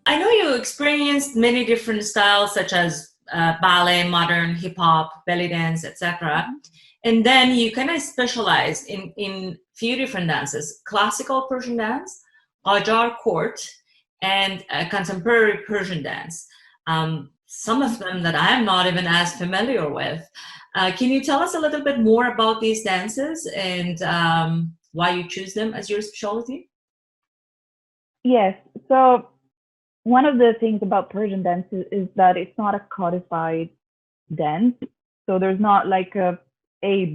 I know you experienced many different styles such as ballet, modern, hip hop, belly dance, etc. And then you kind of specialized in few different dances: classical Persian dance, Qajar court, and contemporary Persian dance. Some of them that I am not even as familiar with. Can you tell us a little bit more about these dances and why you choose them as your specialty? Yes. So one of the things about Persian dance is that it's not a codified dance. So there's not like a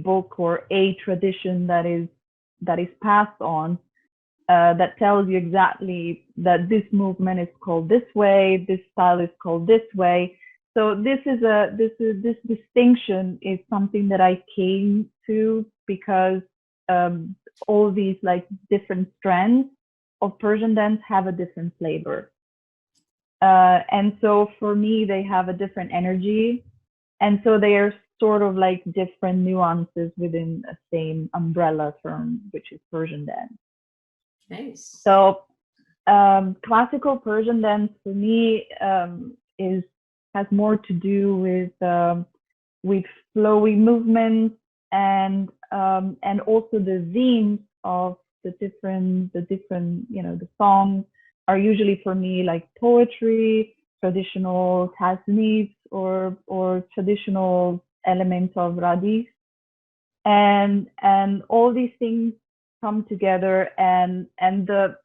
book or a tradition that is passed on that tells you exactly that this movement is called this way, this style is called this way. So this distinction is something that I came to because all these like different strands of Persian dance have a different flavor. And so for me, they have a different energy. And so they are sort of like different nuances within a same umbrella term, which is Persian dance. Nice. So classical Persian dance for me has more to do with flowy movements and also the themes of the different the songs are usually for me like poetry, traditional tasnifs or traditional elements of radif, and all these things come together, and the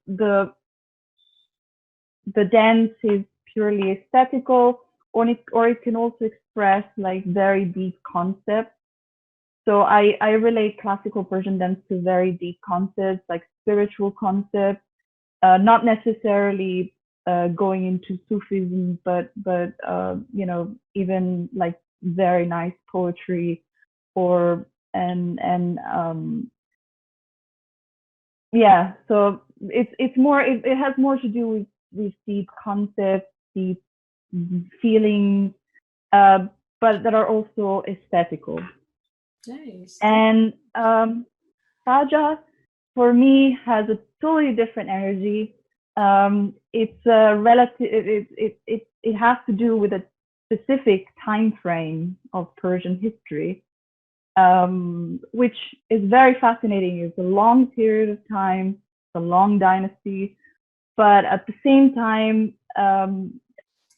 dance is purely aesthetical, or it can also express like very deep concepts. So I relate classical Persian dance to very deep concepts, like spiritual concepts, not necessarily going into Sufism, but even like very nice poetry, or yeah. So it's more it has more to do with deep concepts, deep feelings, but that are also aesthetical. Nice. And Raja, for me, has a totally different energy. It's relative. It has to do with a specific time frame of Persian history, which is very fascinating. It's a long period of time, it's a long dynasty, but at the same time,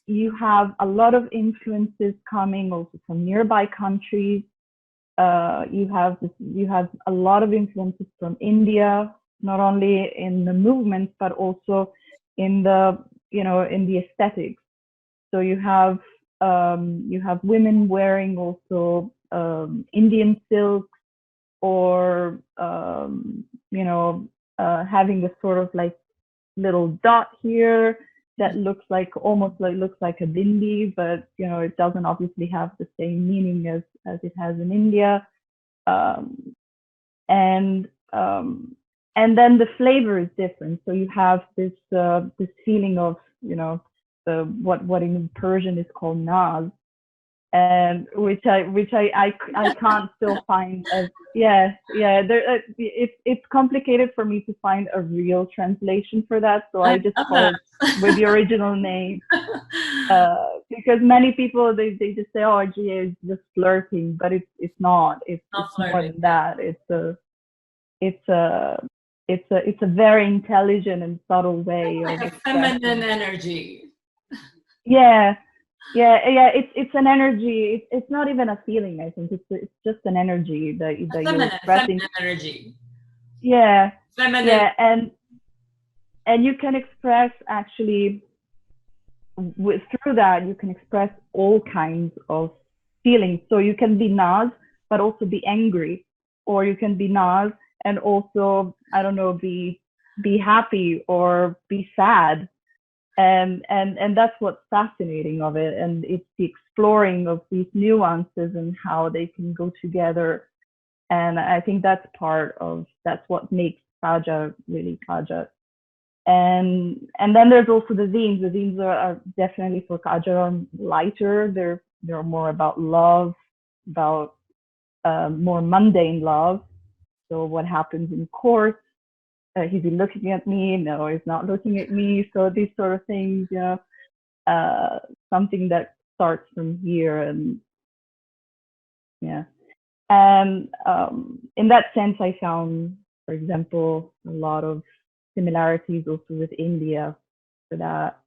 you have a lot of influences coming also from nearby countries. You have a lot of influences from India, not only in the movements but also in the in the aesthetics. So you have women wearing also Indian silks, or having a sort of like little dot here that looks like a bindi, but it doesn't obviously have the same meaning as it has in India. And then the flavor is different. So you have this feeling of what in Persian is called naz, and which I can't still find as it's complicated for me to find a real translation for that, so I just call it with the original name, because many people they just say, oh, gee, it's just flirting, but it's not. It's more than that. It's a very intelligent and subtle way like of a feminine energy. Yeah. It's an energy. It's not even a feeling. I think it's just an energy that you're expressing. Feminine energy. Yeah. Feminine. Yeah, and you can express actually through that. You can express all kinds of feelings. So you can be naz, but also be angry, or you can be naz and also be happy or be sad. And that's what's fascinating of it, and it's the exploring of these nuances and how they can go together. And I think that's what makes Raja really Raja. And then there's also the themes. The themes are definitely for Raja are lighter. They're more about love, about more mundane love. So what happens in court, Is he looking at me? No, he's not looking at me. So these sort of things, something that starts from here, and yeah. And in that sense, I found, for example, a lot of similarities also with India, for that